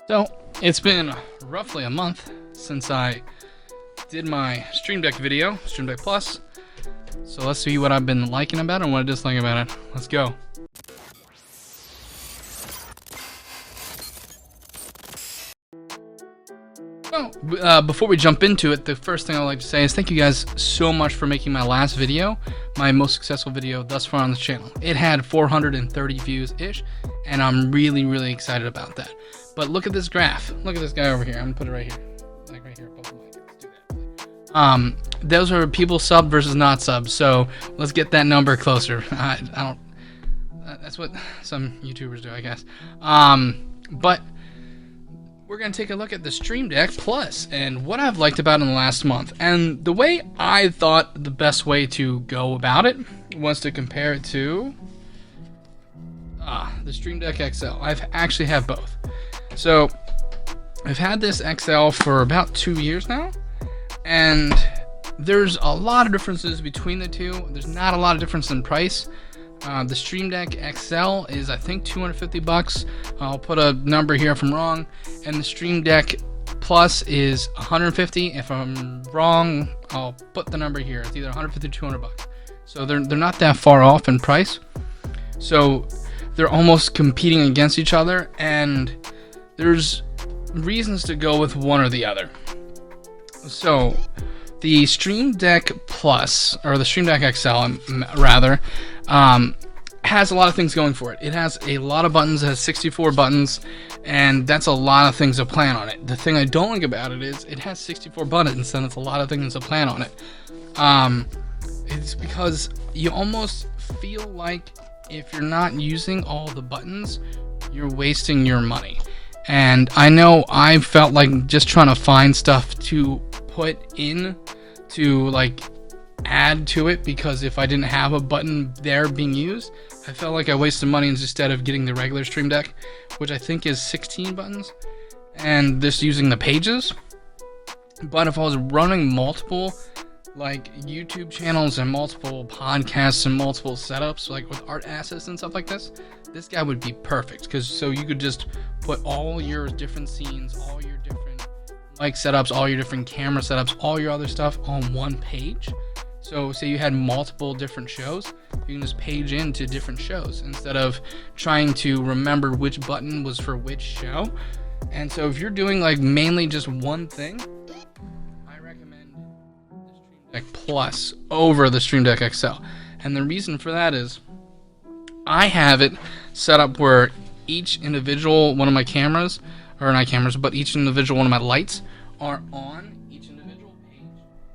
So, it's been roughly a month since I did my Stream Deck video, StreamDeck Plus. So let's see what I've been liking about it and what I dislike about it. Let's go. Well, before we jump into it, the first thing I'd like to say is thank you guys so much for making my last video, my most successful video thus far on this channel. It had 430 views-ish, and I'm really excited about that. But look at this graph. Look at this guy over here. I'm gonna put it right here. Like right here above the mic. Let's do that. Those are people subbed versus not subbed. So let's get that number closer. I don't. That's what some YouTubers do, I guess. But we're gonna take a look at the StreamDeck Plus and what I've liked about it in the last month. And the way I thought the best way to go about it was to compare it to the StreamDeckXL. I actually have both. So I've had this XL for about 2 years now, and there's a lot of differences between the two. There's not a lot of difference in price. The StreamDeckXL is, I think, 250 bucks. I'll put a number here if I'm wrong. And the StreamDeck Plus is 150. If I'm wrong, I'll put the number here. It's either 150 or 200 bucks. So they're not that far off in price. So they're almost competing against each other, and there's reasons to go with one or the other. So the StreamDeck Plus, or the StreamDeck XL rather, has a lot of things going for it. It has a lot of buttons. It has 64 buttons, and that's a lot of things to plan on it. The thing I don't like about it is it has 64 buttons, and it's a lot of things to plan on it. It's because you almost feel like if you're not using all the buttons, you're wasting your money. And I know I felt like just trying to find stuff to put in to like add to it, because if I didn't have a button there being used, I felt like I wasted money instead of getting the regular Stream Deck, which I think is 16 buttons, and just using the pages. But if I was running multiple like YouTube channels and multiple podcasts and multiple setups, like with art assets and stuff like this guy would be perfect, because so you could just put all your different scenes, all your different mic setups, all your different camera setups, all your other stuff on one page. So say you had multiple different shows, you can just page into different shows instead of trying to remember which button was for which show. And so if you're doing like mainly just one thing, I recommend the StreamDeck Plus over the StreamDeck XL. And the reason for that is I have it set up where each individual one of my cameras, or not cameras, but each individual one of my lights are on each individual page.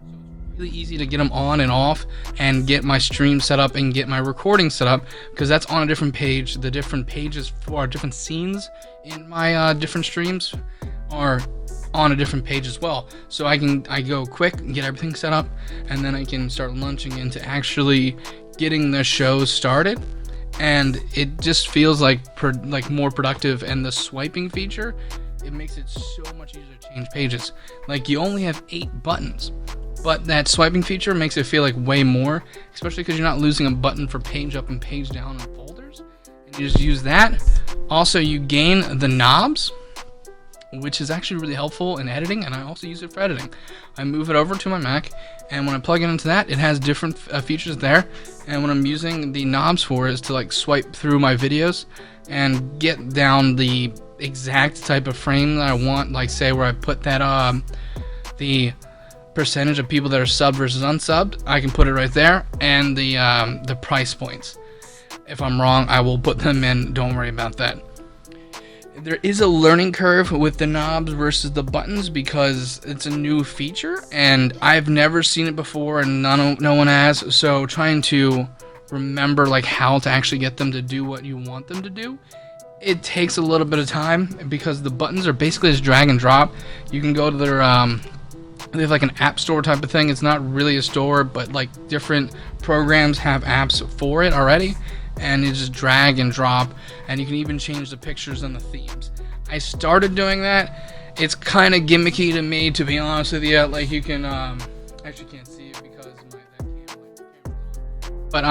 So it's really easy to get them on and off and get my stream set up and get my recording set up, because that's on a different page. The different pages for different scenes in my different streams are on a different page as well. So I go quick and get everything set up, and then I can start launching into actually getting the show started. And it just feels like more productive, and the swiping feature, it makes it so much easier to change pages. Like, you only have 8 buttons, but that swiping feature makes it feel like way more, especially because you're not losing a button for page up and page down in folders, and you just use that. Also, you gain the knobs, which is actually really helpful in editing, and I also use it for editing. I move it over to my Mac, and when I plug it into that, it has different features there, and what I'm using the knobs for is to like swipe through my videos and get down the exact type of frame that I want, like say where I put that the percentage of people that are subbed versus unsubbed, I can put it right there, and the price points. If I'm wrong, I will put them in, don't worry about that. There is a learning curve with the knobs versus the buttons, because it's a new feature and I've never seen it before, and no one has. So trying to remember like how to actually get them to do what you want them to do, it takes a little bit of time, because the buttons are basically just drag and drop. You can go to their they have like an app store type of thing. It's not really a store, but like different programs have apps for it already, and you just drag and drop, and you can even change the pictures and the themes. I started doing that. It's kind of gimmicky to me, to be honest with you. Like, you can actually can't see it because camera's on. But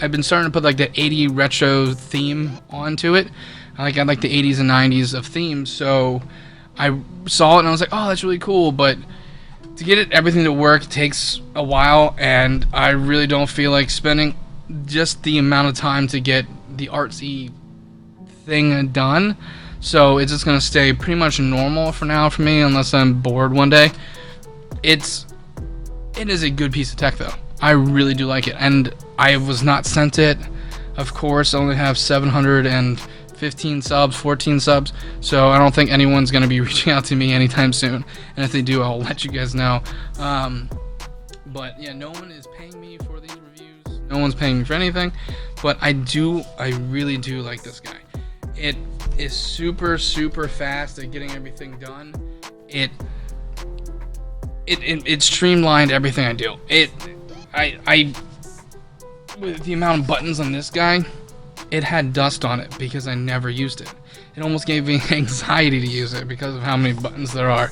I've been starting to put like that 80 retro theme onto it. I like the 80s and 90s of themes, so I saw it and I was like, oh, that's really cool, but to get everything to work takes a while, and I really don't feel like spending just the amount of time to get the artsy thing done. So it's just gonna stay pretty much normal for now for me, unless I'm bored one day. It is a good piece of tech though. I really do like it, and I was not sent it. Of course, I only have 715 subs, 14 subs, so I don't think anyone's gonna be reaching out to me anytime soon. And if they do, I'll let you guys know. But yeah, no one is paying me for these reviews. No one's paying me for anything. But I really do like this guy. It is super fast at getting everything done. It streamlined everything I do. With the amount of buttons on this guy, it had dust on it because I never used it. It almost gave me anxiety to use it because of how many buttons there are.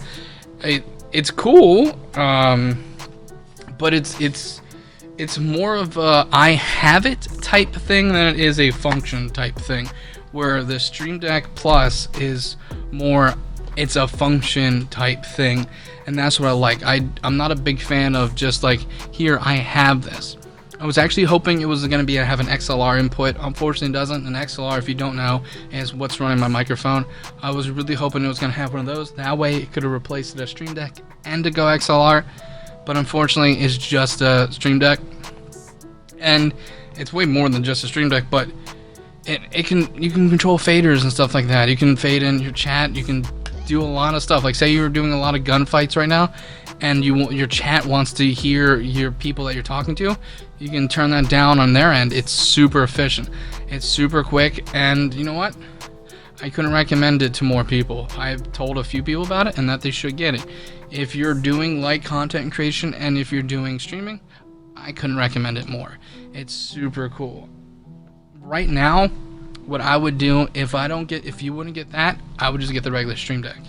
It's cool, but it's more of a I have it type thing than it is a function type thing, where the StreamDeck Plus is more, it's a function type thing, and that's what I like. I'm not a big fan of just like, here, I have this. I was actually hoping it was going to have an XLR input. Unfortunately, it doesn't. An XLR, if you don't know, is what's running my microphone. I was really hoping it was going to have one of those. That way, it could have replaced the Stream Deck and to go XLR. But unfortunately, it's just a Stream Deck. And it's way more than just a Stream Deck, but you can control faders and stuff like that. You can fade in your chat. You can do a lot of stuff. Like, say you're doing a lot of gunfights right now, and your chat wants to hear your people that you're talking to, you can turn that down on their end. It's super efficient. It's super quick, and you know what? I couldn't recommend it to more people. I've told a few people about it and that they should get it. If you're doing like content creation and if you're doing streaming, I couldn't recommend it more. It's super cool. Right now, what I would do if you wouldn't get that, I would just get the regular Stream Deck.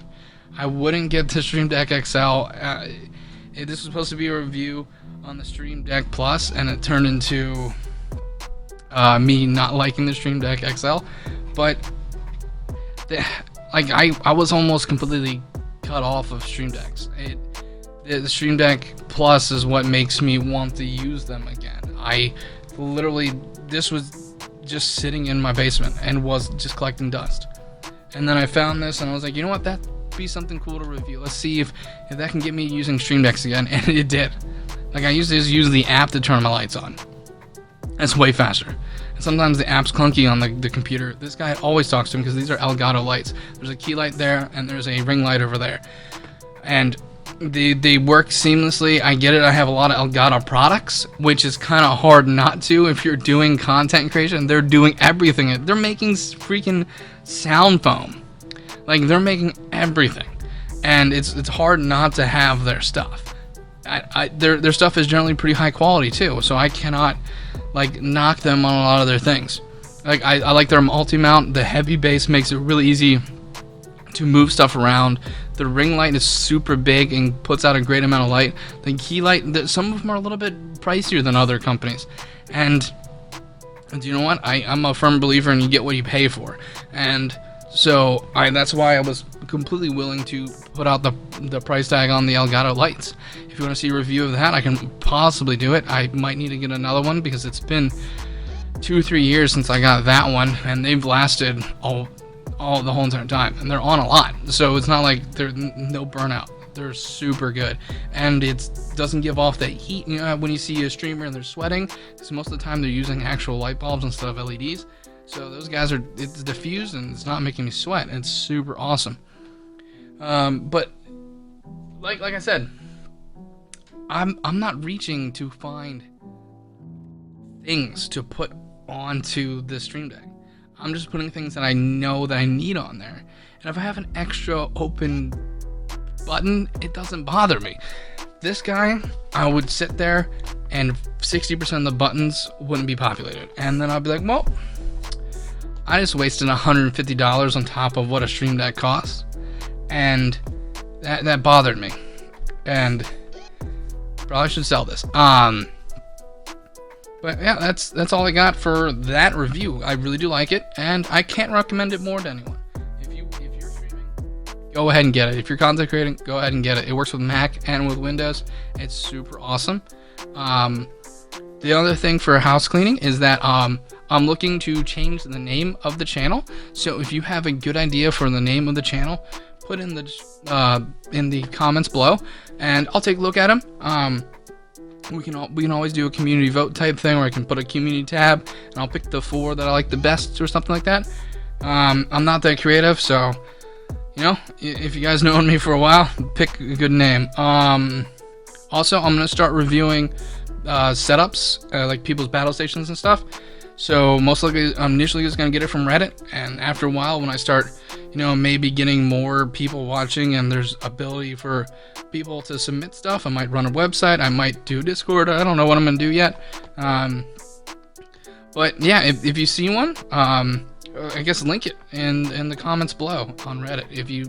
I wouldn't get the StreamDeckXL. This was supposed to be a review on the StreamDeck Plus, and it turned into me not liking the StreamDeckXL. But I was almost completely cut off of Stream Decks. The Stream Deck Plus is what makes me want to use them again. This was just sitting in my basement and was just collecting dust. And then I found this and I was like, you know what, that'd be something cool to review. Let's see if that can get me using Stream Decks again, and it did. Like, I used to just use the app to turn my lights on. That's way faster. And sometimes the app's clunky on the computer. This guy always talks to him because these are Elgato lights. There's a key light there and there's a ring light over there. And they work seamlessly. I get it. I have a lot of Elgato products, which is kind of hard not to if you're doing content creation. They're doing everything. They're making freaking sound foam. Like, they're making everything. And it's hard not to have their stuff. Their stuff is generally pretty high quality too, so I cannot like knock them on a lot of their things. Like, I like their multi-mount. The heavy base makes it really easy to move stuff around. The ring light is super big and puts out a great amount of light. The key light, some of them are a little bit pricier than other companies. And do you know what? I'm a firm believer in you get what you pay for. And so that's why I was completely willing to put out the price tag on the Elgato lights. If you want to see a review of that, I can possibly do it. I might need to get another one because it's been 2-3 years since I got that one, and they've lasted all the whole entire time, and they're on a lot, so it's not like there's no burnout. They're super good, and it doesn't give off that heat. You know, when you see a streamer and they're sweating, because most of the time they're using actual light bulbs instead of LEDs. So those guys it's diffused and it's not making me sweat. It's super awesome. But like I said, I'm not reaching to find things to put onto the Stream Deck. I'm just putting things that I know that I need on there. And if I have an extra open button, it doesn't bother me. This guy, I would sit there and 60% of the buttons wouldn't be populated. And then I'd be like, well, I just wasted $150 on top of what a Stream Deck costs. And that bothered me. And probably should sell this. But But yeah, that's all I got for that review. I really do like it, and I can't recommend it more to anyone. If you're streaming, go ahead and get it. If you're content creating, go ahead and get it. It works with Mac and with Windows. It's super awesome. The other thing for house cleaning is that I'm looking to change the name of the channel. So if you have a good idea for the name of the channel, put in the comments below, and I'll take a look at them. We can always do a community vote type thing, or I can put a community tab, and I'll pick the 4 that I like the best, or something like that. I'm not that creative, so if you guys know me for a while, pick a good name. Also, I'm gonna start reviewing setups, like people's battle stations and stuff. So most likely, I'm initially just gonna get it from Reddit, and after a while, when I start, maybe getting more people watching, and there's ability for people to submit stuff, I might run a website, I might do Discord. I don't know what I'm gonna do yet. But yeah, if you see one, I guess link it in the comments below on Reddit. If you,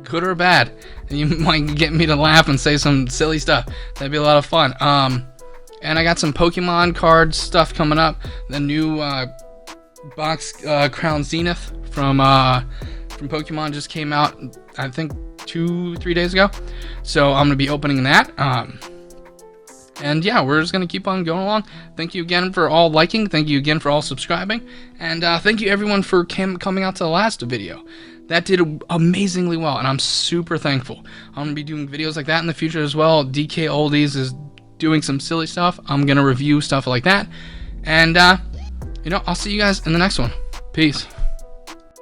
good or bad, and you might get me to laugh and say some silly stuff. That'd be a lot of fun. And I got some Pokemon card stuff coming up. The new box Crown Zenith from Pokemon just came out, I think 2-3 days ago. So I'm gonna be opening that. And yeah, we're just gonna keep on going along. Thank you again for all liking. Thank you again for all subscribing. And thank you everyone for coming out to the last video. That did amazingly well, and I'm super thankful. I'm gonna be doing videos like that in the future as well. DK Oldies is doing some silly stuff. I'm gonna review stuff like that, and I'll see you guys in the next one. Peace.